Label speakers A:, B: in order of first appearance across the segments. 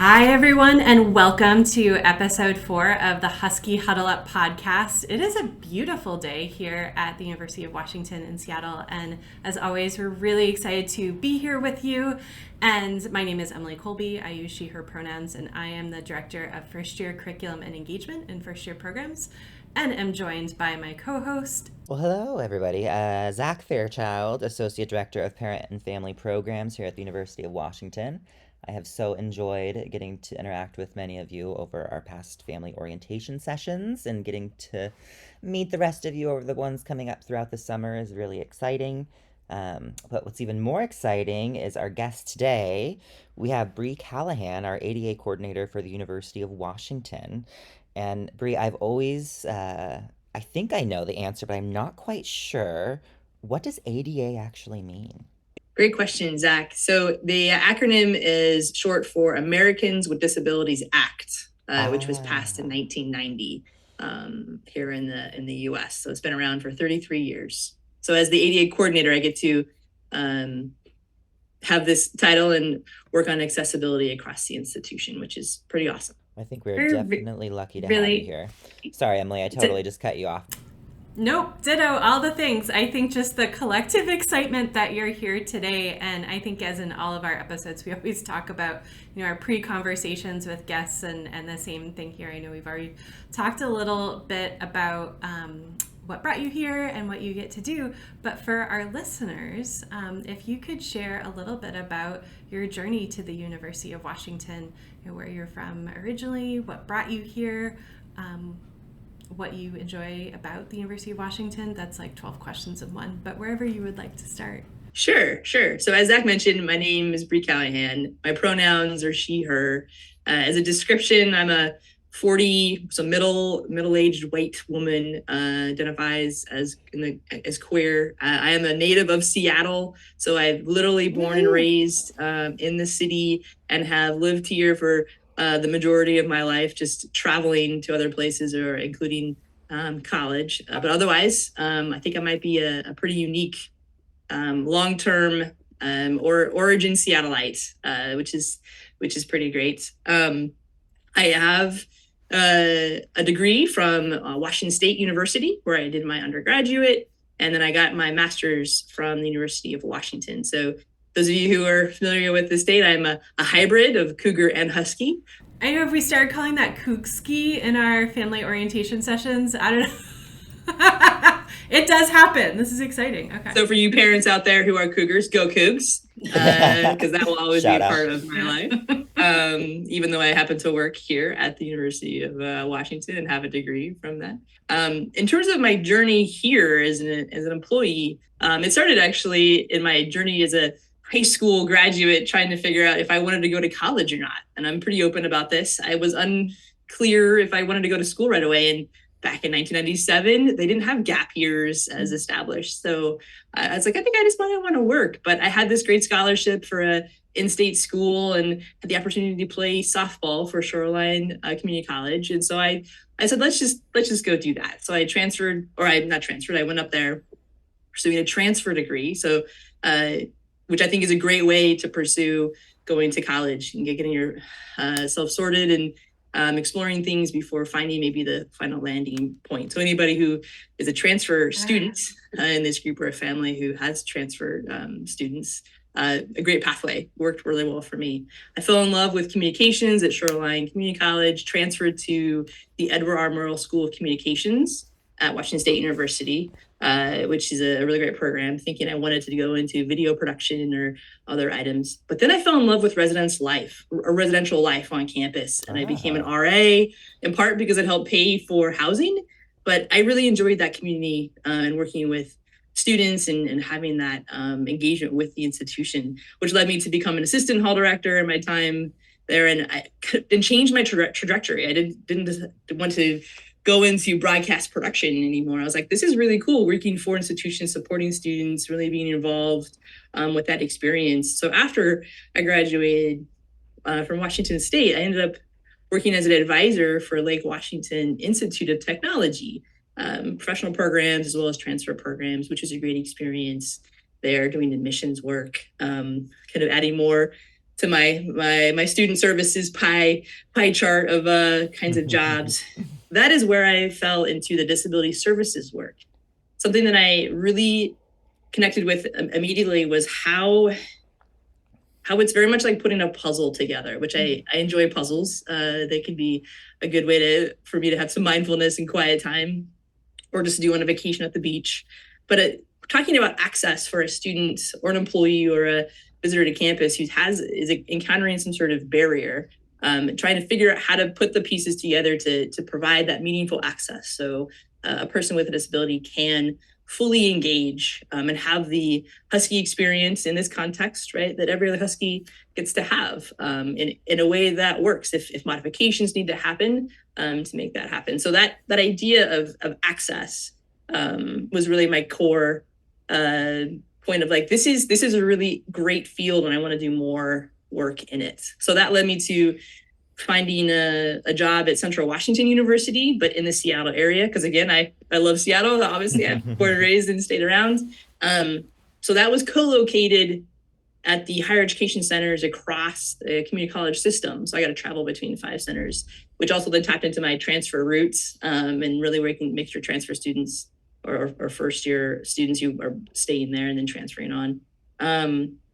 A: Hi, everyone, and welcome to episode 4 of the Husky Huddle Up podcast. It is a beautiful day here at the University of Washington in Seattle, and as always, we're really excited to be here with you. And my name is Emily Colby. I use she, her pronouns, and I am the Director of First Year Curriculum and Engagement in First Year Programs, and am joined by my co-host.
B: Well, hello, everybody. Zach Fairchild, Associate Director of Parent and Family Programs here at the University of Washington. I have so enjoyed getting to interact with many of you over our past family orientation sessions, and getting to meet the rest of you over the ones coming up throughout the summer is really exciting. But what's even more exciting is our guest today. We have Bree Callahan, our ADA coordinator for the University of Washington. And Bree, I've always, I think I know the answer, but I'm not quite sure. What does ADA actually mean?
C: Great question, Zach. So the acronym is short for Americans with Disabilities Act, which was passed in 1990 here in the U.S. So it's been around for 33 years. So as the ADA coordinator, I get to have this title and work on accessibility across the institution, which is pretty awesome.
B: I think we're definitely lucky to have you here. Sorry, Emily, I totally just cut you off.
A: Nope, ditto, all the things. I think just the collective excitement that you're here today, and I think as in all of our episodes, we always talk about, our pre-conversations with guests, and the same thing here. I know we've already talked a little bit about what brought you here and what you get to do, but for our listeners, if you could share a little bit about your journey to the University of Washington, where you're from originally, what brought you here, what you enjoy about the University of Washington. That's like 12 questions in one, but wherever you would like to start.
C: Sure. So as Zach mentioned, my name is Bree Callahan. My pronouns are she, her. As a description, I'm a 40, so middle-aged white woman, identifies as queer. I am a native of Seattle, so I've literally born and raised in the city, and have lived here for the majority of my life, just traveling to other places, or including college. But otherwise, I think I might be a pretty unique long-term or origin Seattleite, which is pretty great. I have a degree from Washington State University, where I did my undergraduate, and then I got my master's from the University of Washington. So those of you who are familiar with the state, I'm a hybrid of Cougar and Husky.
A: I know if we started calling that Kookski in our family orientation sessions, I don't know. It does happen. This is exciting. Okay.
C: So for you parents out there who are Cougars, go Cougs, because that will always be a part of my life. Even though I happen to work here at the University of Washington and have a degree from that. In terms of my journey here as an employee, it started actually in my journey as a high school graduate, trying to figure out if I wanted to go to college or not. And I'm pretty open about this. I was unclear if I wanted to go to school right away. And back in 1997, they didn't have gap years as established. So I was like, I think I just want to work. But I had this great scholarship for a in-state school, and had the opportunity to play softball for Shoreline Community College. And so I said, let's just go do that. So I transferred, or I not transferred, I went up there pursuing a transfer degree. So which I think is a great way to pursue going to college and getting your self sorted and exploring things before finding maybe the final landing point. So anybody who is a transfer student in this group, or a family who has transfer students, a great pathway worked really well for me. I fell in love with communications at Shoreline Community College, transferred to the Edward R. Murrow School of Communications at Washington State University, which is a really great program, thinking I wanted to go into video production or other items. But then I fell in love with residential life on campus. And I became an RA, in part because it helped pay for housing. But I really enjoyed that community and working with students and having that engagement with the institution, which led me to become an assistant hall director in my time there. And I changed my trajectory. I didn't want to go into broadcast production anymore. I was like, this is really cool, working for institutions, supporting students, really being involved with that experience. So after I graduated from Washington State, I ended up working as an advisor for Lake Washington Institute of Technology, professional programs as well as transfer programs, which is a great experience there, doing admissions work, kind of adding more to my student services pie chart of kinds of jobs, that is where I fell into the disability services work. Something that I really connected with immediately was how it's very much like putting a puzzle together, which I enjoy puzzles. They can be a good way for me to have some mindfulness and quiet time, or just do on a vacation at the beach. But talking about access for a student or an employee or a visitor to campus who is encountering some sort of barrier, trying to figure out how to put the pieces together to provide that meaningful access. So a person with a disability can fully engage and have the Husky experience in this context, right? That every other Husky gets to have in a way that works. If modifications need to happen, to make that happen. So that idea of access was really my core point of like, this is a really great field and I want to do more work in it. So that led me to finding a job at Central Washington University, but in the Seattle area. Because again, I love Seattle. Obviously, I'm born and raised and stayed around. So that was co-located at the higher education centers across the community college system. So I got to travel between 5 centers, which also then tapped into my transfer routes and really where I can make sure transfer students or first year students who are staying there and then transferring on.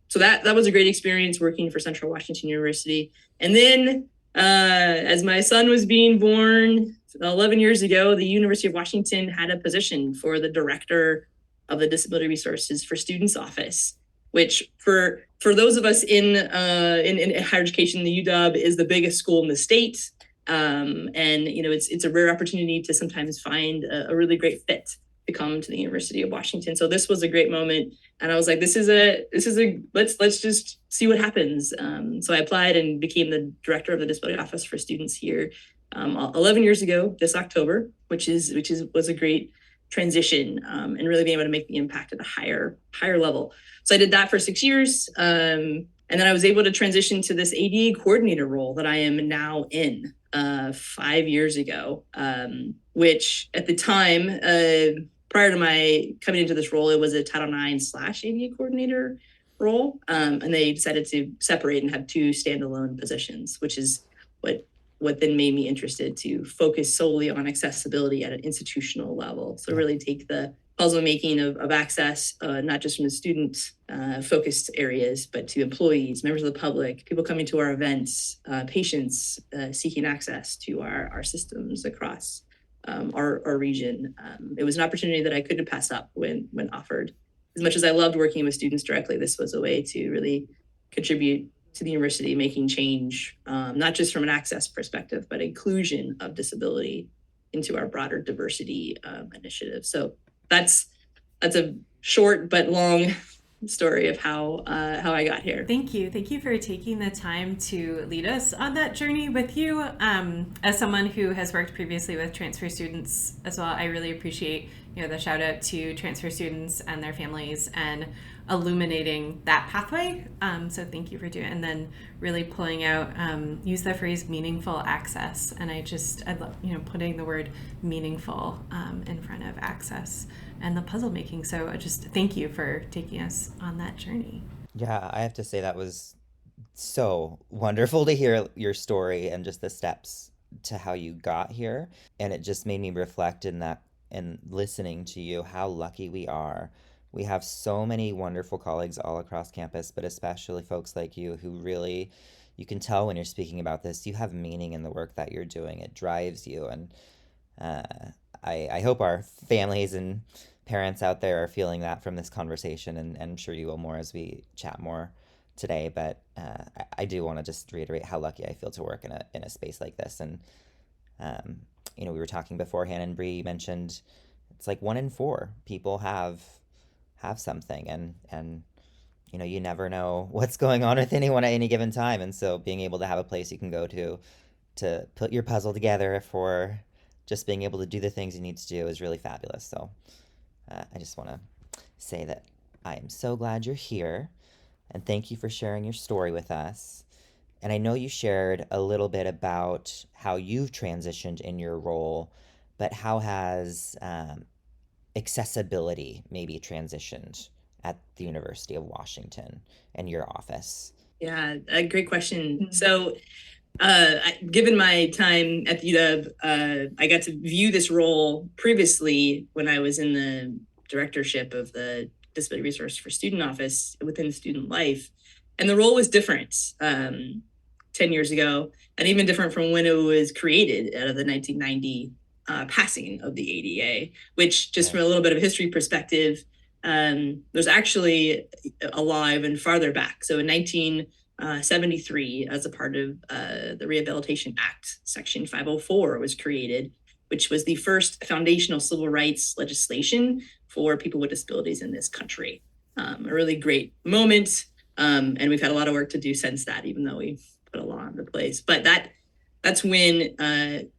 C: So that was a great experience working for Central Washington University. And then as my son was being born 11 years ago, the University of Washington had a position for the director of the Disability Resources for Students Office, which for those of us in higher education, the UW is the biggest school in the state. And it's a rare opportunity to sometimes find a really great fit to come to the University of Washington. So this was a great moment. And I was like, let's just see what happens. So I applied and became the director of the Disability Office for Students here 11 years ago this October, which was a great transition and really being able to make the impact at a higher level. So I did that for 6 years. And then I was able to transition to this ADA coordinator role that I am now in 5 years ago, which at the time, prior to my coming into this role, it was a Title IX/ADA coordinator role. And they decided to separate and have 2 standalone positions, which is what then made me interested to focus solely on accessibility at an institutional level. So really take the puzzle making of access, not just from the student focused areas, but to employees, members of the public, people coming to our events, patients seeking access to our systems across our region. It was an opportunity that I couldn't pass up when offered. As much as I loved working with students directly, this was a way to really contribute to the university, making change, not just from an access perspective, but inclusion of disability into our broader diversity initiative. So that's a short but long story of how I got here.
A: Thank you for taking the time to lead us on that journey with you. As someone who has worked previously with transfer students as well, I really appreciate the shout out to transfer students and their families and illuminating that pathway. So thank you for doing it. And then really pulling out, use the phrase meaningful access. And I love, putting the word meaningful in front of access and the puzzle making. So just thank you for taking us on that journey.
B: Yeah, I have to say that was so wonderful to hear your story and just the steps to how you got here. And it just made me reflect in that and listening to you, how lucky we are. We have so many wonderful colleagues all across campus, but especially folks like you who really, you can tell when you're speaking about this, you have meaning in the work that you're doing. It drives you. And I hope our families and parents out there are feeling that from this conversation, and I'm sure you will more as we chat more today. But I do want to just reiterate how lucky I feel to work in a space like this. And we were talking beforehand, and Bree mentioned it's like 1 in 4 people have something, and you never know what's going on with anyone at any given time. And so being able to have a place you can go to put your puzzle together for just being able to do the things you need to do is really fabulous. So I just want to say that I am so glad you're here, and thank you for sharing your story with us. And I know you shared a little bit about how you've transitioned in your role, but how has accessibility maybe transitioned at the University of Washington and your office?
C: Yeah, a great question. So, given my time at the UW, I got to view this role previously when I was in the directorship of the Disability Resource for Student Office within Student Life. And the role was different 10 years ago, and even different from when it was created out of the 1990 passing of the ADA, which, just from a little bit of a history perspective, was actually alive and farther back. So in 1973, as a part of the Rehabilitation Act, Section 504 was created, which was the first foundational civil rights legislation for people with disabilities in this country. A really great moment, and we've had a lot of work to do since that, even though we've put a law into place. But that's when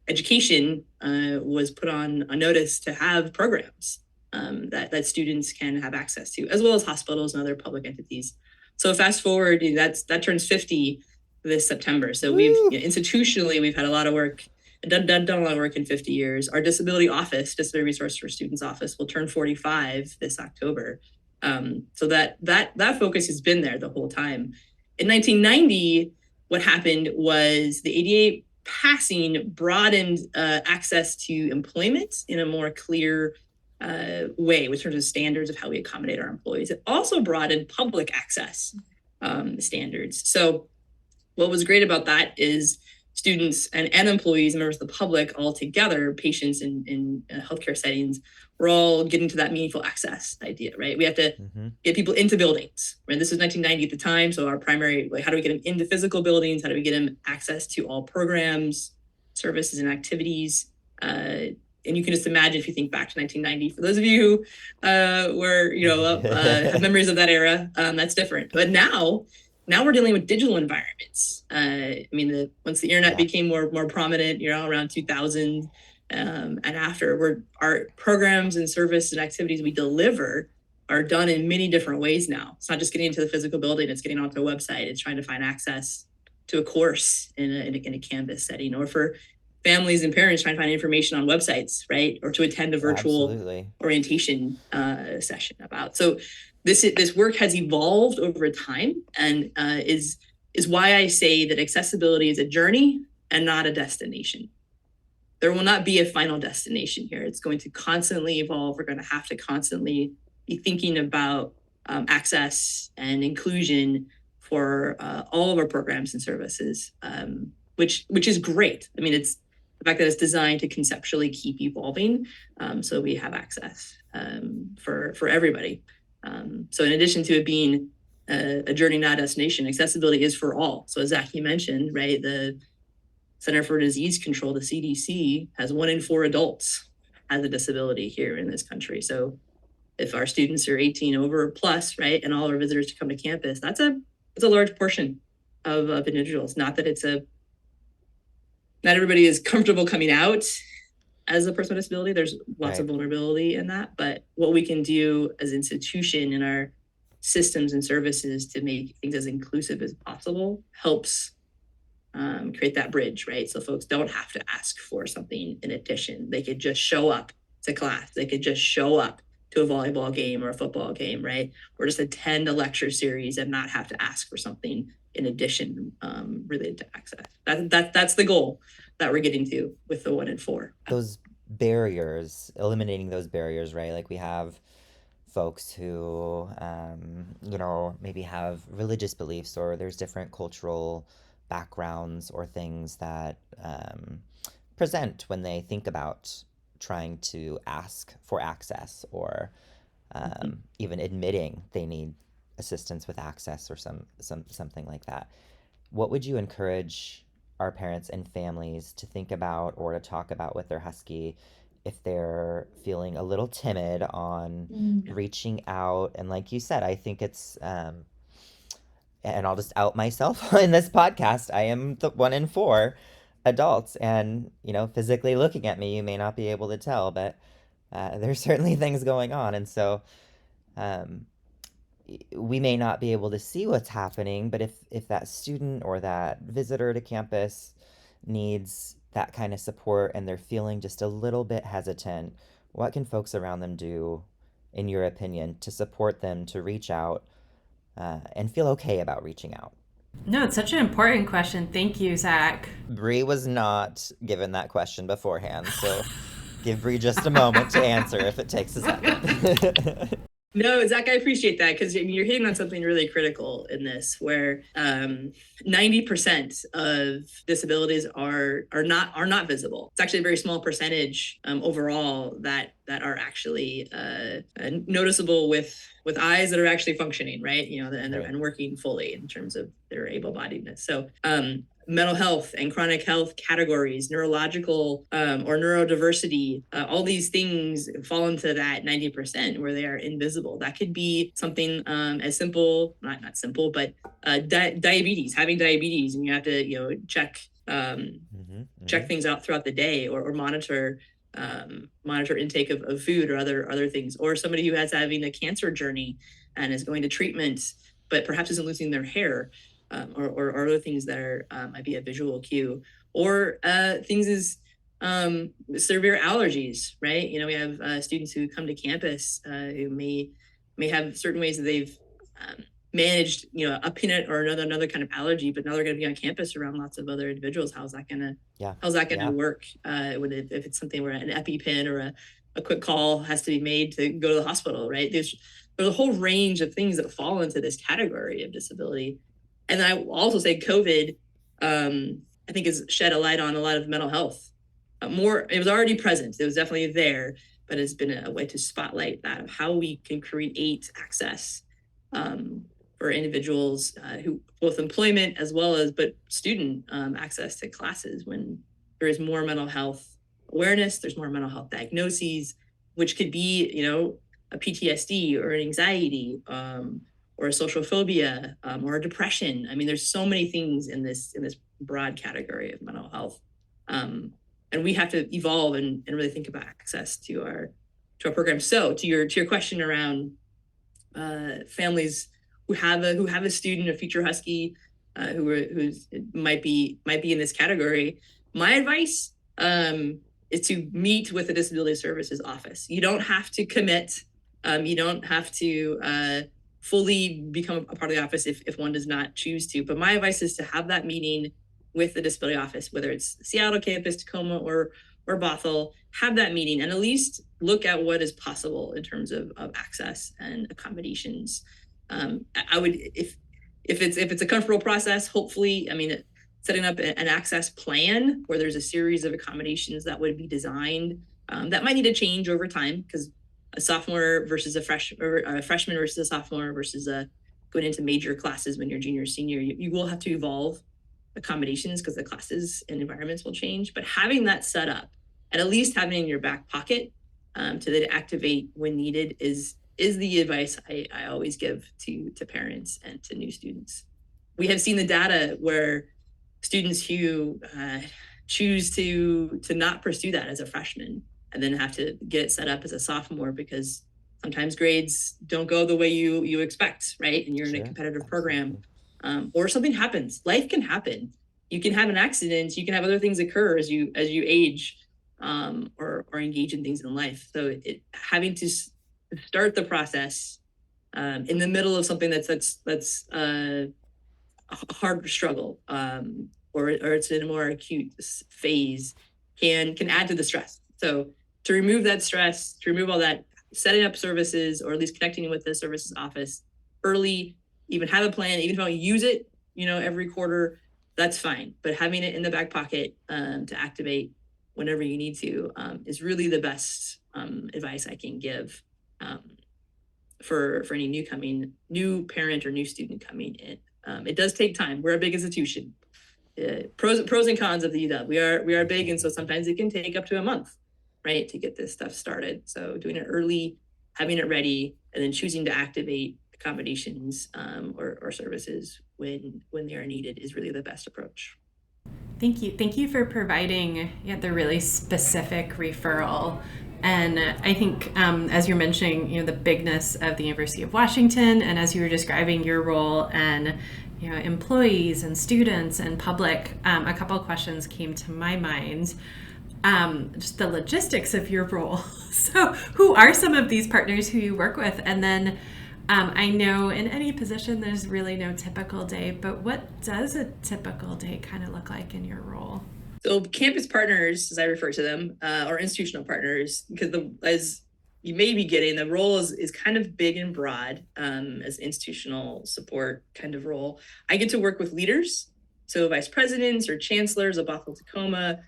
C: education was put on a notice to have programs that students can have access to, as well as hospitals and other public entities. So fast forward, that turns 50 this September. So we've institutionally, we've had a lot of work, done a lot of work in 50 years. Our disability office, Disability Resource for Students office, will turn 45 this October. So that focus has been there the whole time. In 1990, what happened was the ADA passing broadened access to employment in a more clear way in terms of standards of how we accommodate our employees. It also broadened public access standards. So what was great about that is students and employees, members of the public all together, patients in healthcare settings, we're all getting to that meaningful access idea, right? We have to get people into buildings, right? This was 1990 at the time. So our primary, like, how do we get them into physical buildings? How do we get them access to all programs, services, and activities? And you can just imagine, if you think back to 1990, for those of you who have memories of that era, that's different. But now we're dealing with digital environments. I mean, once the internet became more prominent, around 2000 and after, our programs and service and activities we deliver are done in many different ways now. It's not just getting into the physical building; it's getting onto a website. It's trying to find access to a course in a Canvas setting, or for families and parents trying to find information on websites, right? Or to attend a virtual orientation session about. So this work has evolved over time, and is why I say that accessibility is a journey and not a destination. There will not be a final destination here. It's going to constantly evolve. We're going to have to constantly be thinking about access and inclusion for all of our programs and services, which is great. I mean, it's the fact that it's designed to conceptually keep evolving, so we have access for everybody. So in addition to it being a journey, not a destination, accessibility is for all. So as Zaki mentioned, right, the Center for Disease Control, the CDC, has 1 in 4 adults has a disability here in this country. So if our students are 18 over plus, right, and all our visitors to come to campus, that's a large portion of individuals. Not that not everybody is comfortable coming out as a person with disability. There's lots of vulnerability in that, but what we can do as an institution in our systems and services to make things as inclusive as possible helps create that bridge, right? So folks don't have to ask for something in addition. They could just show up to class. They could just show up to a volleyball game or a football game, right? Or just attend a lecture series and not have to ask for something in addition related to access. That's the goal that we're getting to with the 1 in 4.
B: Those barriers, eliminating those barriers, right? Like, we have folks who, maybe have religious beliefs, or there's different cultural backgrounds or things that present when they think about trying to ask for access, or even admitting they need assistance with access, or something like that. What would you encourage our parents and families to think about or to talk about with their husky if they're feeling a little timid on reaching out? And like you said, I think it's and I'll just out myself in this podcast. I am the 1 in 4 adults, and physically looking at me, you may not be able to tell, but there's certainly things going on. And so we may not be able to see what's happening, but if that student or that visitor to campus needs that kind of support and they're feeling just a little bit hesitant, what can folks around them do, in your opinion, to support them to reach out and feel okay about reaching out?
A: No, it's such an important question. Thank you, Zach.
B: Bree was not given that question beforehand, so give Bree just a moment to answer if it takes a second.
C: No, Zach, I appreciate that, because you're hitting on something really critical in this, where 90% of disabilities are not visible. It's actually a very small percentage overall that are actually noticeable with eyes that are actually functioning, right? And working fully in terms of their able-bodiedness. So mental health and chronic health categories, neurological or neurodiversity, all these things fall into that 90% where they are invisible. That could be something as simple, not simple, but diabetes, having diabetes, and you have to check check things out throughout the day, or monitor intake of food or other things, or somebody who has having a cancer journey and is going to treatment but perhaps isn't losing their hair. Or other things that are might be a visual cue, or things as severe allergies, right? We have students who come to campus who may have certain ways that they've managed, a peanut or another kind of allergy, but now they're going to be on campus around lots of other individuals. How's that going to work? If it's something where an EpiPen or a quick call has to be made to go to the hospital, right? There's a whole range of things that fall into this category of disability. And I will also say COVID, I think, has shed a light on a lot of mental health. It was already present. It was definitely there, but it's been a way to spotlight that, of how we can create access for individuals who both employment as well as student access to classes, when there is more mental health awareness, there's more mental health diagnoses, which could be, a PTSD or an anxiety, or a social phobia, or a depression. I mean, there's so many things in this broad category of mental health. And we have to evolve and really think about access to our program. So to your question around families who have a student, a future Husky, who might be in this category, my advice is to meet with the Disability Services Office. You don't have to commit. You don't have to fully become a part of the office if one does not choose to. But my advice is to have that meeting with the disability office, whether it's Seattle campus, Tacoma, or Bothell. Have that meeting and at least look at what is possible in terms of access and accommodations. I would, if it's a comfortable process, hopefully, setting up an access plan where there's a series of accommodations that would be designed that might need to change over time, because a sophomore versus a freshman versus a sophomore versus going into major classes when you're junior or senior, you will have to evolve accommodations because the classes and environments will change. But having that set up and at least having it in your back pocket to then activate when needed is the advice I always give to parents and to new students. We have seen the data where students who choose to not pursue that as a freshman and then have to get it set up as a sophomore, because sometimes grades don't go the way you expect, right? And you're in a competitive program, or something happens. Life can happen. You can have an accident. You can have other things occur as you age, or engage in things in life. So having to start the process in the middle of something that's a hard struggle, or it's in a more acute phase, can add to the stress. So to remove that stress, to remove all that, setting up services, or at least connecting with the services office early, even have a plan, even if you don't use it, every quarter, that's fine. But having it in the back pocket to activate whenever you need to is really the best advice I can give for any new parent or new student coming in. It does take time. We're a big institution. Pros and cons of the UW. We are big, and so sometimes it can take up to a month, right, to get this stuff started. So doing it early, having it ready, and then choosing to activate accommodations or services when they are needed is really the best approach.
A: Thank you for providing the really specific referral. And I think as you're mentioning, the bigness of the University of Washington, and as you were describing your role and employees and students and public, a couple of questions came to my mind. Just the logistics of your role. So who are some of these partners who you work with? And then I know in any position there's really no typical day, but what does a typical day kind of look like in your role?
C: So campus partners, as I refer to them, or institutional partners, because as you may be getting, the role is kind of big and broad, as institutional support kind of role. I get to work with leaders, so vice presidents or chancellors of Bethel Tacoma,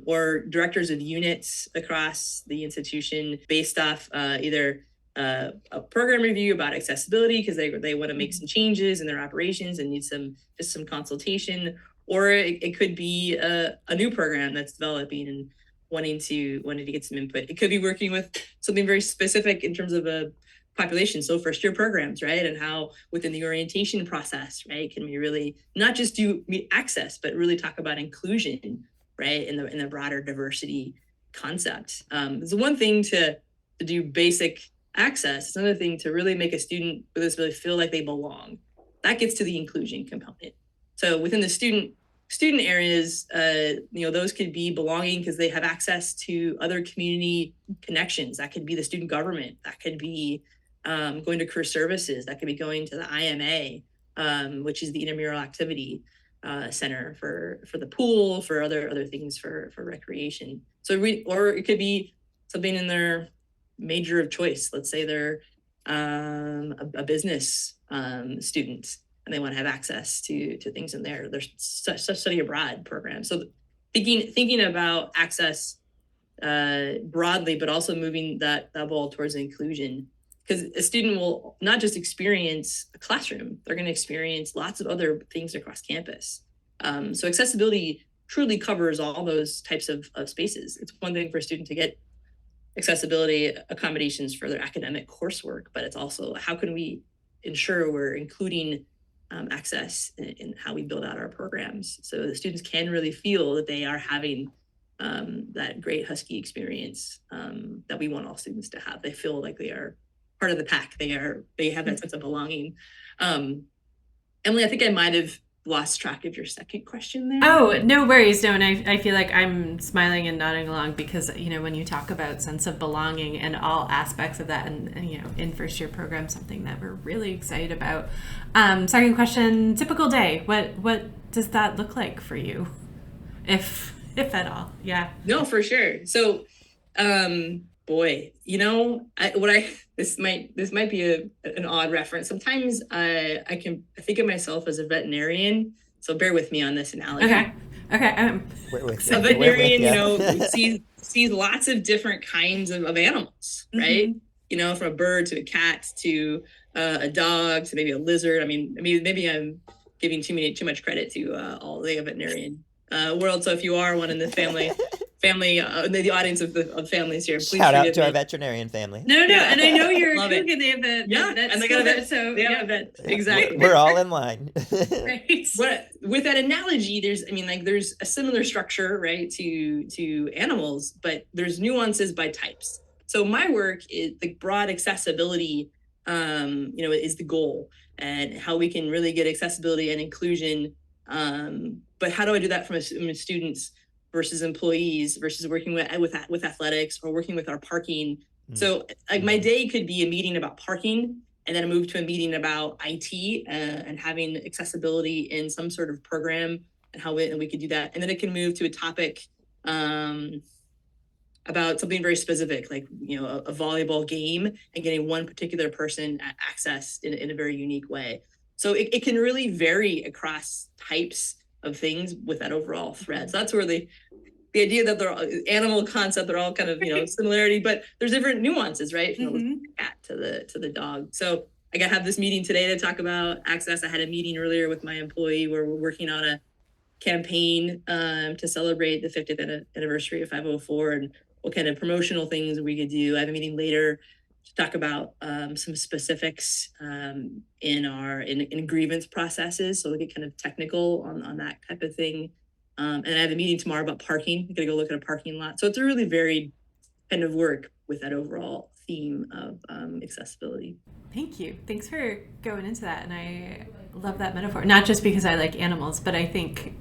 C: or directors of units across the institution, based off either a program review about accessibility because they want to make some changes in their operations and need some consultation, or it could be a new program that's developing and wanting to get some input. It could be working with something very specific in terms of a population, so first year programs, right, and how within the orientation process, right, can we really not just do access but really talk about inclusion, right, in the broader diversity concept. It's one thing to do basic access. It's another thing to really make a student with disability feel like they belong. That gets to the inclusion component. So within the student areas, those could be belonging because they have access to other community connections. That could be the student government. That could be going to career services. That could be going to the IMA, which is the intramural activity center for the pool, for other things for recreation. Or it could be something in their major of choice. Let's say they're a business student and they want to have access to things in there. There's such study abroad programs. So thinking about access broadly, but also moving that ball towards inclusion, because a student will not just experience a classroom, they're going to experience lots of other things across campus. So accessibility truly covers all those types of spaces. It's one thing for a student to get accessibility accommodations for their academic coursework, but it's also how can we ensure we're including access in how we build out our programs, so the students can really feel that they are having that great Husky experience that we want all students to have. They feel like they are part of the pack. They have that sense of belonging. Emily, I think I might have lost track of your second question there.
A: Oh, no worries. No, and I feel like I'm smiling and nodding along because, when you talk about sense of belonging and all aspects of that and in first year program, something that we're really excited about. Second question, typical day. What does that look like for you? If at all? Yeah.
C: No, for sure. So, boy, this might be an odd reference. Sometimes I think of myself as a veterinarian, so bear with me on this analogy.
A: Okay.
C: A veterinarian, sees lots of different kinds of animals, right? Mm-hmm. From a bird to a cat to a dog to maybe a lizard. I mean, maybe I'm giving too much credit to all the veterinarian world. So if you are one in the family, the audience of families here, please
B: shout out to our veterinarian family.
A: No, and I know you're a cook and they have
C: and they got a vet, so they have a vet. Exactly.
B: We're all in line.
C: Right. With that analogy, there's a similar structure, right, to animals, but there's nuances by types. So my work is the broad accessibility, is the goal, and how we can really get accessibility and inclusion. But how do I do that from students versus employees versus working with athletics or working with our parking? So my day could be a meeting about parking, and then I move to a meeting about IT and having accessibility in some sort of program and how we could do that. And then it can move to a topic about something very specific, like a volleyball game, and getting one particular person access in a very unique way. So it can really vary across types of things with that overall thread. So that's where the idea that they're animal concept, they're all kind of similarity, but there's different nuances, right? From the cat to the dog. So I have this meeting today to talk about access. I had a meeting earlier with my employee where we're working on a campaign to celebrate the 50th anniversary of 504 and what kind of promotional things we could do. I have a meeting later to talk about some specifics in grievance processes, so we get kind of technical on that type of thing. And I have a meeting tomorrow about parking. I'm gonna go look at a parking lot. So it's a really varied kind of work with that overall theme of accessibility.
A: Thank you. Thanks for going into that. And I love that metaphor, not just because I like animals, but I think,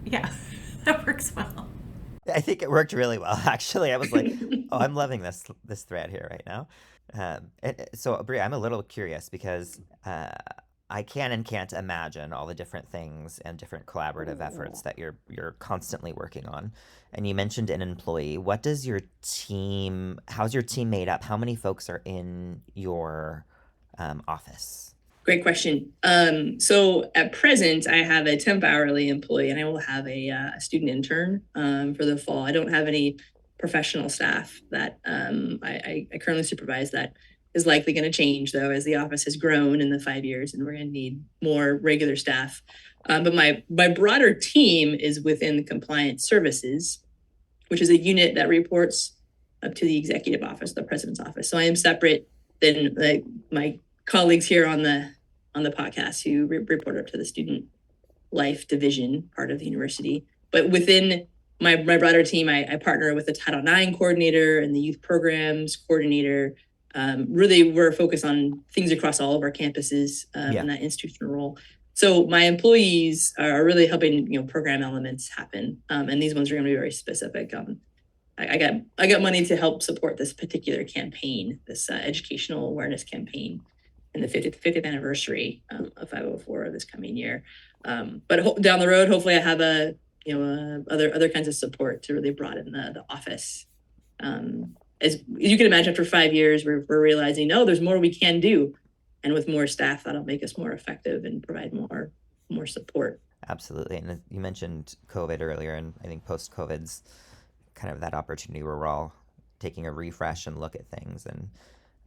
A: that works well.
B: I think it worked really well, actually. I was like, oh, I'm loving this thread here right now. So, Brie, I'm a little curious because I can and can't imagine all the different things and different collaborative efforts that you're constantly working on. And you mentioned an employee. What does your team? How's your team made up? How many folks are in your office?
C: Great question. So at present, I have a temp hourly employee, and I will have a student intern for the fall. I don't have any professional staff that I currently supervise. That is likely going to change, though, as the office has grown in the 5 years, and we're going to need more regular staff. But my broader team is within compliance services, which is a unit that reports up to the executive office, the president's office. So I am separate than my colleagues here on the podcast who report up to the student life division part of the university. But within my broader team, I partner with the Title IX coordinator and the youth programs coordinator. Really, we're focused on things across all of our campuses in that institutional role. So my employees are really helping, program elements happen. And these ones are going to be very specific. I got money to help support this particular campaign, this educational awareness campaign in the 50th anniversary of 504 this coming year. But down the road, hopefully I have other kinds of support to really broaden the office. As you can imagine, after 5 years, we're realizing, there's more we can do. And with more staff, that'll make us more effective and provide more support.
B: Absolutely. And you mentioned COVID earlier, and I think post-COVID's kind of that opportunity where we're all taking a refresh and look at things. And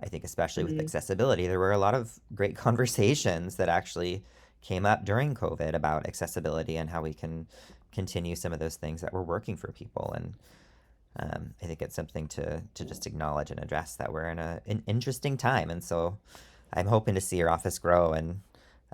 B: I think especially with accessibility, there were a lot of great conversations that actually came up during COVID about accessibility and how we can continue some of those things that were working for people. And I think it's something to just acknowledge and address that we're in an interesting time. And so I'm hoping to see your office grow and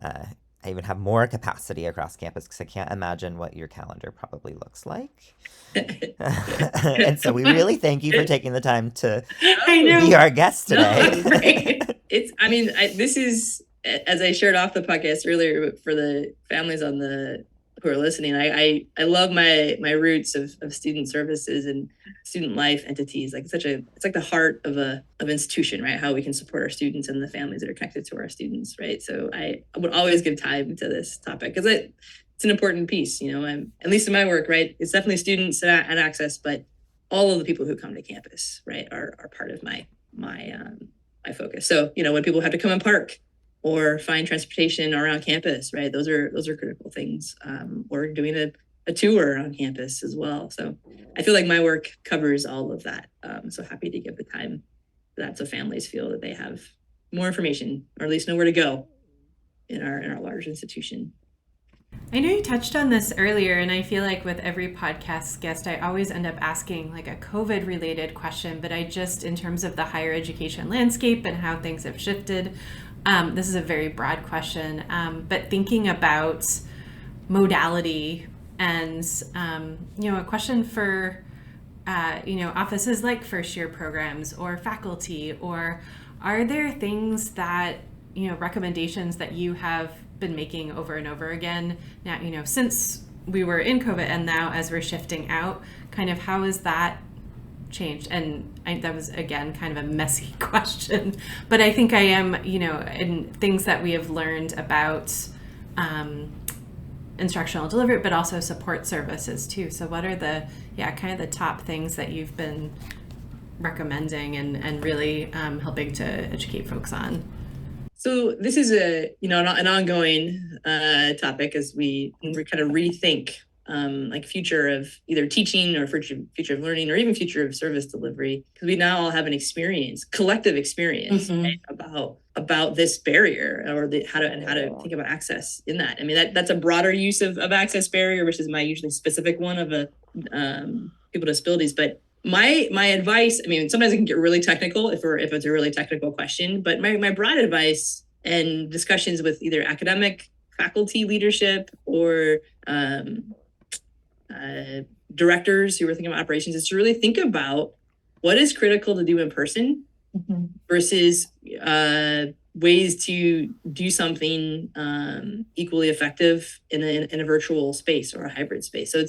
B: I even have more capacity across campus because I can't imagine what your calendar probably looks like. And so we really thank you for taking the time to be our guest today.
C: This is, as I shared off the podcast earlier, for the families who are listening, I love my roots of student services and student life entities. Like it's like the heart of institution, right? How we can support our students and the families that are connected to our students, right? So I would always give time to this topic because it's an important piece, at least in my work, right? It's definitely students and access, but all of the people who come to campus, right, are part of my focus. So, when people have to come and park or find transportation around campus, right? Those are critical things. Or doing a tour on campus as well. So I feel like my work covers all of that. So happy to give the time for that so families feel that they have more information or at least know where to go in our large institution.
A: I know you touched on this earlier, and I feel like with every podcast guest, I always end up asking like a COVID related question, but in terms of the higher education landscape and how things have shifted, this is a very broad question, but thinking about modality and, a question for, offices like first year programs or faculty, or are there things that, recommendations that you have been making over and over again now, since we were in COVID and now as we're shifting out, kind of how has that changed? And that was, again, kind of a messy question, but I think I am, in things that we have learned about instructional delivery, but also support services too. So what are the top things that you've been recommending and really helping to educate folks on?
C: So this is an ongoing topic as we kind of rethink future of either teaching or future of learning or even future of service delivery, because we now all have an collective experience right, about this barrier or how to think about access in that. I mean, that's a broader use of access barrier versus my usually specific one of people with disabilities. But my advice, sometimes it can get really technical if it's a really technical question, but my broad advice and discussions with either academic faculty leadership or directors who are thinking about operations is to really think about what is critical to do in person versus ways to do something equally effective in a virtual space or a hybrid space. So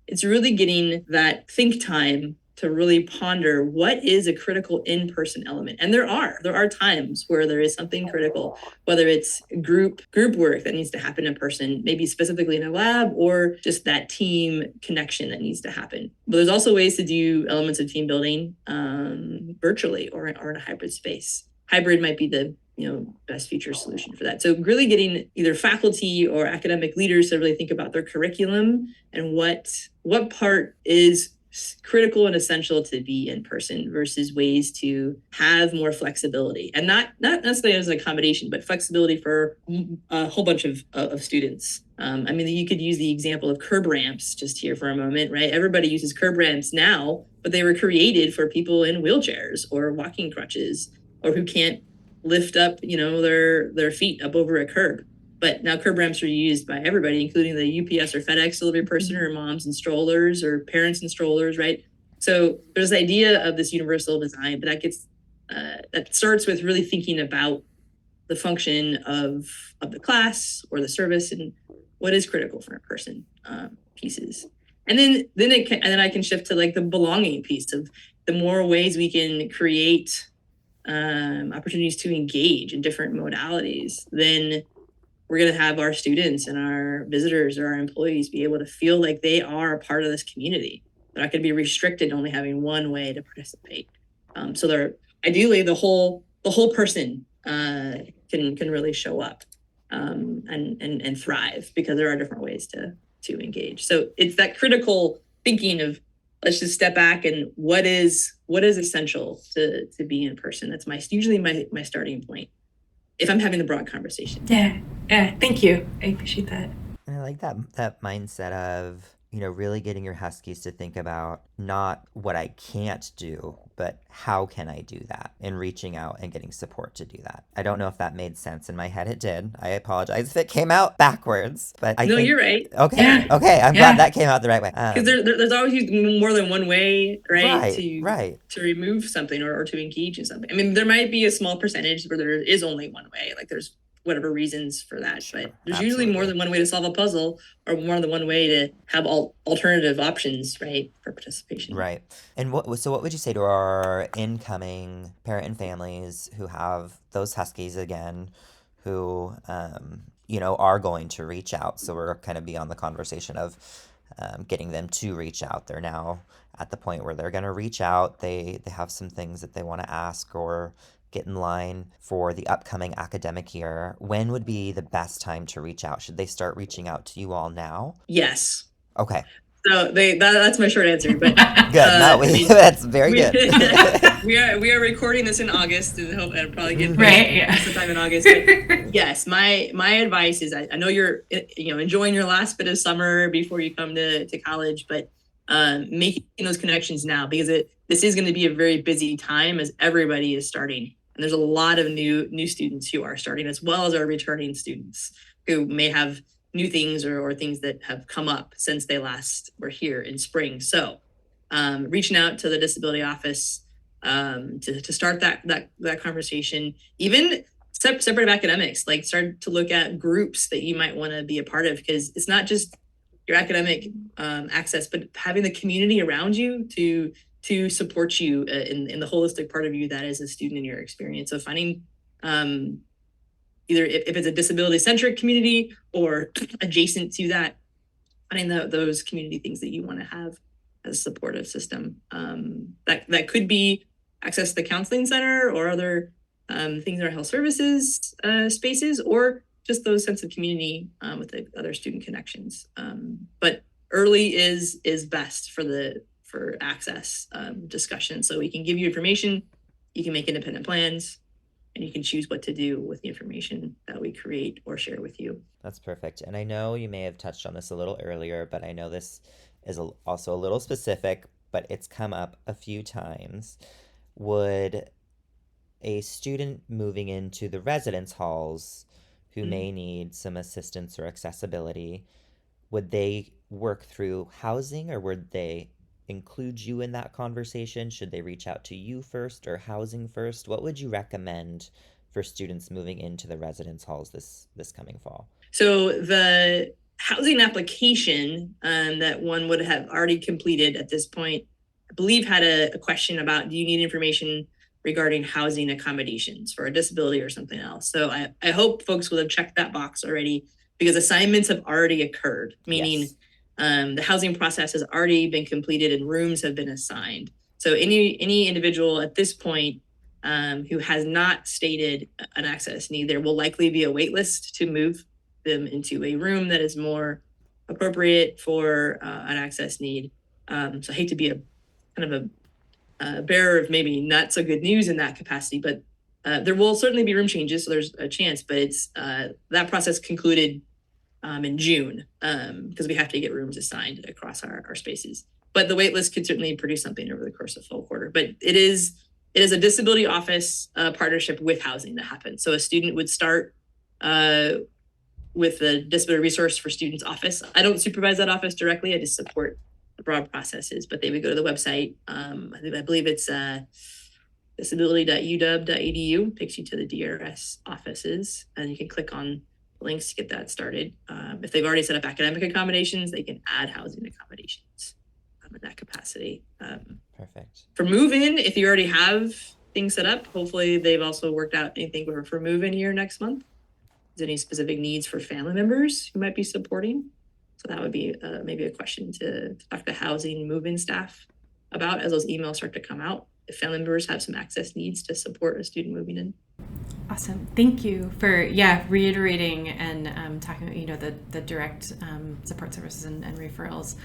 C: it's really getting that think time to really ponder what is a critical in-person element. And there are times where there is something critical, whether it's group work that needs to happen in person, maybe specifically in a lab, or just that team connection that needs to happen. But there's also ways to do elements of team building virtually or in a hybrid space. Hybrid might be the best future solution for that. So really getting either faculty or academic leaders to really think about their curriculum and what part is critical and essential to be in person versus ways to have more flexibility, and not necessarily as an accommodation, but flexibility for a whole bunch of students. I mean, you could use the example of curb ramps just here for a moment, right? Everybody uses curb ramps now, but they were created for people in wheelchairs or walking crutches or who can't lift up, their feet up over a curb. But now curb ramps are used by everybody, including the UPS or FedEx delivery person or moms in strollers or parents in strollers, right? So there's the idea of this universal design, but that starts with really thinking about the function of the class or the service and what is critical for a person pieces. And then I can shift to like the belonging piece of the more ways we can create opportunities to engage in different modalities, then we're going to have our students and our visitors or our employees be able to feel like they are a part of this community. They're not going to be restricted to only having one way to participate. So they're ideally the whole person can really show up and thrive because there are different ways to engage. So it's that critical thinking of let's just step back and what is essential to be in person. That's usually my starting point if I'm having the broad conversation.
A: Yeah, thank you. I appreciate that.
B: And I like that mindset of, really getting your Huskies to think about not what I can't do, but how can I do that, and reaching out and getting support to do that. I don't know if that made sense. In my head it did. I apologize if it came out backwards, but I think
C: you're right.
B: Okay,
A: Yeah.
B: okay. I'm glad that came out the right way.
C: Because there's always more than one way, right?
B: To
C: remove something or to engage in something. I mean, there might be a small percentage where there is only one way. Like there's whatever reasons for that,
B: Sure,
C: but there's usually more than one way to solve a puzzle or more than one way to have alternative options, right, for participation.
B: Right. And what would you say to our incoming parent and families who have those Huskies again, who are going to reach out? So we're kind of beyond the conversation of getting them to reach out. They're now at the point where they're going to reach out. They have some things that they want to ask or get in line for the upcoming academic year. When would be the best time to reach out? Should they start reaching out to you all now?
C: Yes.
B: Okay.
C: So that's my short answer. But
B: good. That's very good.
C: we are recording this in August and hope and probably get sometime in August. But yes, my advice is I know you're enjoying your last bit of summer before you come to college, but making those connections now, because this is going to be a very busy time as everybody is starting. And there's a lot of new students who are starting, as well as our returning students who may have new things or things that have come up since they last were here in spring. So reaching out to the disability office to start that conversation, even separate of academics, like start to look at groups that you might want to be a part of, because it's not just your academic access, but having the community around you to support you in the holistic part of you that is a student in your experience. So finding either if it's a disability-centric community or adjacent to that, finding those community things that you want to have as a supportive system. That could be access to the counseling center or other things in our health services spaces, or just those sense of community with the other student connections. But early is best for access discussion. So we can give you information, you can make independent plans, and you can choose what to do with the information that we create or share with you.
B: That's perfect. And I know you may have touched on this a little earlier, but I know this is also a little specific, but it's come up a few times. Would a student moving into the residence halls who may need some assistance or accessibility, would they work through housing, or would they include you in that conversation? Should they reach out to you first or housing first? What would you recommend for students moving into the residence halls this coming fall?
C: So the housing application that one would have already completed at this point believe had a question about, do you need information regarding housing accommodations for a disability or something else? So I hope folks will have checked that box already, because assignments have already occurred, meaning
B: Yes.
C: the housing process has already been completed and rooms have been assigned. So any individual at this point who has not stated an access need, there will likely be a wait list to move them into a room that is more appropriate for an access need. So I hate to be a kind of a bearer of maybe not so good news in that capacity, but there will certainly be room changes, so there's a chance, but it's that process concluded in June, because we have to get rooms assigned across our spaces. But the wait list could certainly produce something over the course of full quarter. But it is a disability office partnership with housing that happens. So a student would start with the Disability Resource for Students office. I don't supervise that office directly. I just support the broad processes, but they would go to the website. I believe it's disability.uw.edu, takes you to the DRS offices, and you can click on links to get that started. If they've already set up academic accommodations, they can add housing accommodations in that capacity.
B: Perfect.
C: For move-in, if you already have things set up, hopefully they've also worked out anything for move-in here next month. Is there any specific needs for family members who might be supporting? So that would be maybe a question to talk to housing move-in staff about as those emails start to come out. If family members have some access needs to support a student moving in.
A: Awesome. Thank you for reiterating and talking about the direct support services and referrals.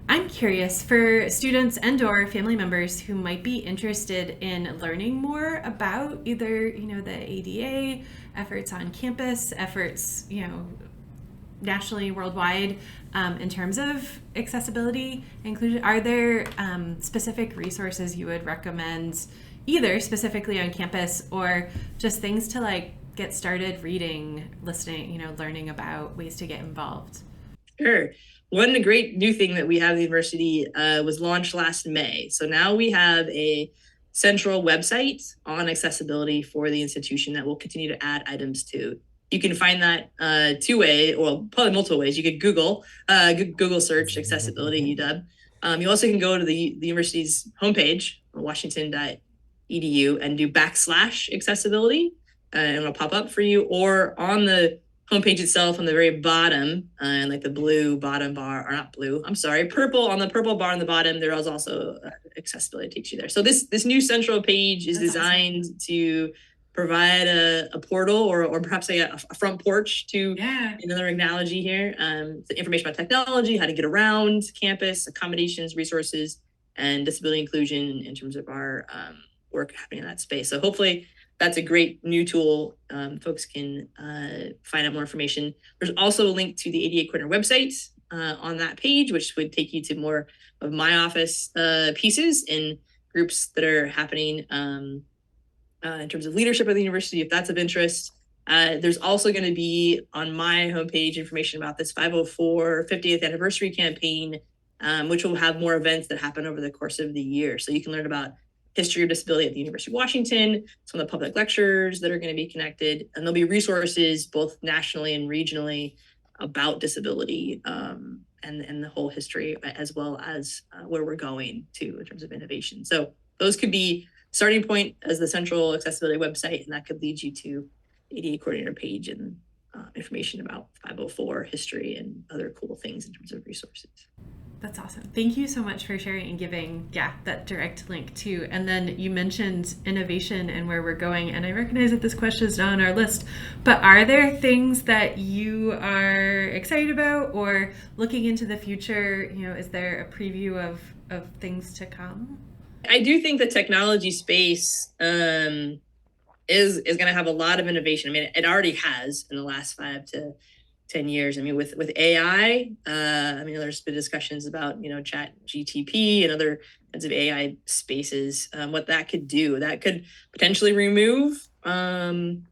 A: I'm curious, for students and or family members who might be interested in learning more about either the ADA efforts on campus, efforts nationally, worldwide, in terms of accessibility inclusion, are there specific resources you would recommend, either specifically on campus or just things to get started reading, listening, learning about ways to get involved?
C: Sure. One great new thing that we have at the university was launched last May. So now we have a central website on accessibility for the institution that we'll continue to add items to. You can find that two-way, or probably multiple ways. You could Google search accessibility UW. You also can go to the university's homepage, washington.edu, and do / accessibility, and it'll pop up for you. Or on the homepage itself, on the very bottom, and the blue bottom bar, or not blue, I'm sorry, purple, on the purple bar on the bottom, there is also accessibility takes you there. So this new central page is designed to provide a portal or perhaps a front porch to another analogy here. Information about technology, how to get around campus, accommodations, resources, and disability inclusion in terms of our work happening in that space. So hopefully that's a great new tool. Folks can find out more information. There's also a link to the ADA Corner website on that page, which would take you to more of my office pieces and groups that are happening in terms of leadership at the university, if that's of interest. There's also going to be on my homepage information about this 504 50th anniversary campaign, which will have more events that happen over the course of the year. So you can learn about history of disability at the University of Washington, some of the public lectures that are going to be connected, and there'll be resources both nationally and regionally about disability and the whole history, as well as where we're going to in terms of innovation. So those could be starting point as the central accessibility website, and that could lead you to ADA coordinator page and information about 504 history and other cool things in terms of resources.
A: That's awesome. Thank you so much for sharing and giving that direct link too. And then you mentioned innovation and where we're going, and I recognize that this question is not on our list, but are there things that you are excited about or looking into the future? Is there a preview of things to come?
C: I do think the technology space is going to have a lot of innovation. I mean, it already has in the last 5 to 10 years. I mean, with AI, there's been discussions about, chat GTP and other kinds of AI spaces, what that could do. That could potentially remove some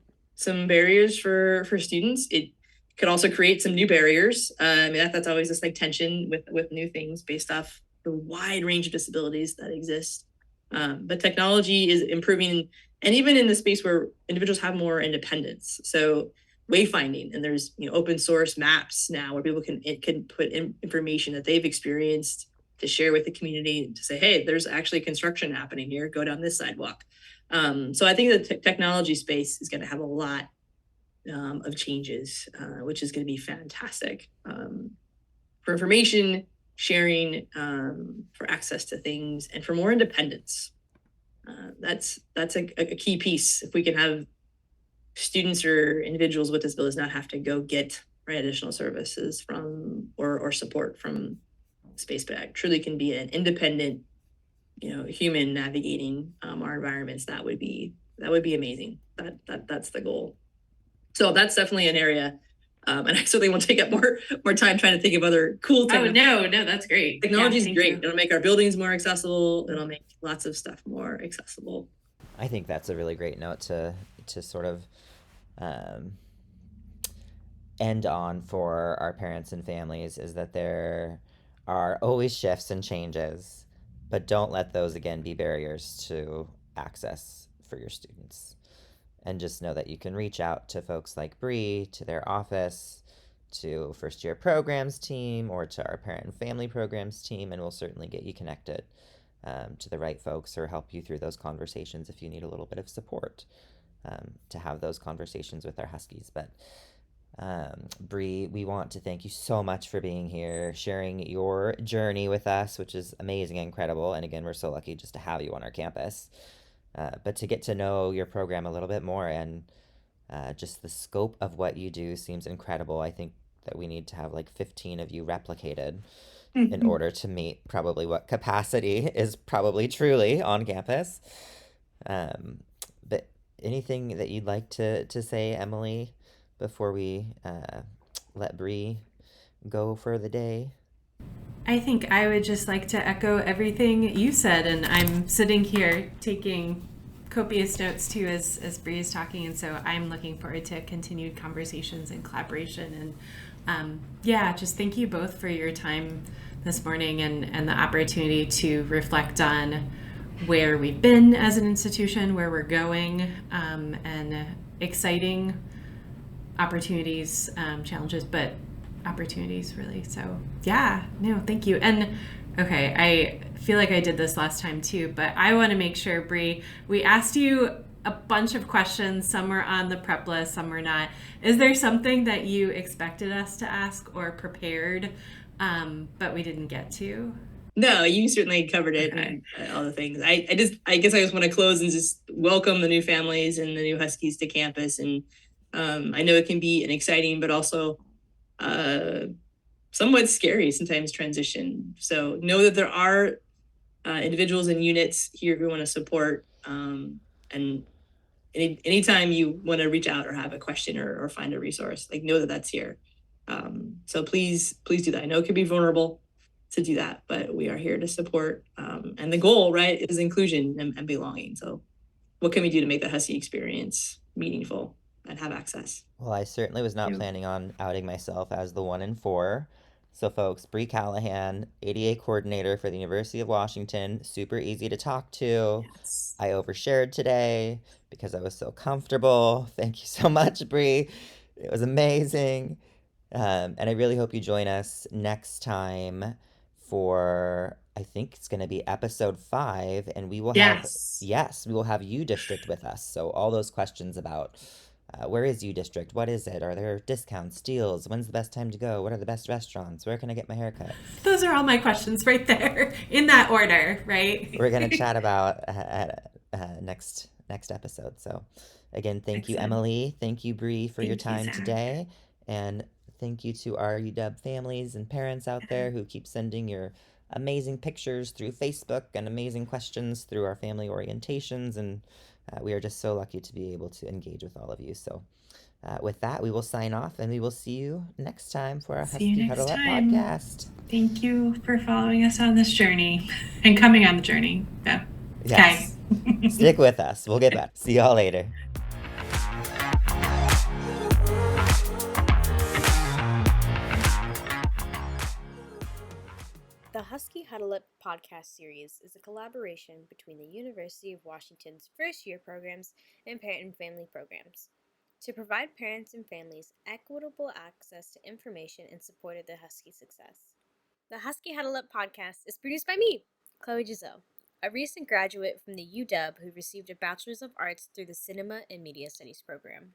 C: barriers for students. It could also create some new barriers. That's always this tension with new things based off the wide range of disabilities that exist. But technology is improving, and even in the space where individuals have more independence. So wayfinding, and there's open source maps now where people can put in information that they've experienced to share with the community, to say, hey, there's actually construction happening here, go down this sidewalk. So I think the technology space is going to have a lot of changes, which is going to be fantastic for information sharing, for access to things, and for more independence. That's a key piece. If we can have students or individuals with disabilities not have to go get additional services from or support from space, but truly can be an independent, human navigating our environments, that would be amazing. That's the goal. So that's definitely an area. And I certainly won't take up more time trying to think of other cool
A: things. Oh, no, that's great.
C: Technology is great. It'll make our buildings more accessible. It'll make lots of stuff more accessible.
B: I think that's a really great note to sort of end on for our parents and families, is that there are always shifts and changes, but don't let those again be barriers to access for your students. And just know that you can reach out to folks like Bree, to their office, to first year programs team, or to our parent and family programs team, and we'll certainly get you connected to the right folks, or help you through those conversations if you need a little bit of support to have those conversations with our Huskies. But Bree, we want to thank you so much for being here, sharing your journey with us, which is amazing and incredible. And again, we're so lucky just to have you on our campus. But to get to know your program a little bit more, and just the scope of what you do seems incredible. I think that we need to have like 15 of you replicated in order to meet probably what capacity is probably truly on campus. But anything that you'd like to say, Emily, before we let Bree go for the day?
A: I think I would just like to echo everything you said, and I'm sitting here taking copious notes too as Bree is talking, and so I'm looking forward to continued conversations and collaboration. And just thank you both for your time this morning, and the opportunity to reflect on where we've been as an institution, where we're going, and exciting opportunities, challenges, but opportunities really. So thank you. And okay, I feel like I did this last time too, but I want to make sure, Bree, we asked you a bunch of questions. Some were on the prep list, some were not. Is there something that you expected us to ask or prepared, but we didn't get to?
C: No, you certainly covered it. Okay. And all the things. I guess I just want to close and just welcome the new families and the new Huskies to campus. And I know it can be an exciting, but also somewhat scary sometimes transition. So know that there are individuals and units here who want to support. And anytime you want to reach out or have a question or find a resource, like, know that that's here. So please do that. I know it can be vulnerable to do that, but we are here to support. And the goal, right, is inclusion and belonging. So what can we do to make the Husky experience meaningful and have access?
B: Well, I certainly was not planning on outing myself as the 1 in 4. So folks, Bree Callahan, ADA coordinator for the University of Washington, super easy to talk to. Yes. I overshared today because I was so comfortable. Thank you so much, Bree. It was amazing. And I really hope you join us next time for, I think it's going to be episode 5, and we will have, we will have U District with us. So all those questions about where is U District? What is it? Are there discounts, deals? When's the best time to go? What are the best restaurants? Where can I get my haircut?
A: Those are all my questions right there, in that order, right?
B: We're going to chat about next episode. So again, thank you, Emily. Thank you, Bree, for your time today. And thank you to our UW families and parents out there who keep sending your amazing pictures through Facebook and amazing questions through our family orientations. And we are just so lucky to be able to engage with all of you. So with that, we will sign off, and we will see you next time for our Husky Huddle Up podcast.
A: Thank you for following us on this journey and coming on the journey. Yeah.
B: Yes. Okay. Stick with us. We'll get back. See y'all later.
D: The Husky Huddle Up podcast series is a collaboration between the University of Washington's first year programs and parent and family programs to provide parents and families equitable access to information in support of the Husky success. The Husky Huddle Up podcast is produced by me, Chloe Giselle, a recent graduate from the UW who received a Bachelor's of Arts through the Cinema and Media Studies program.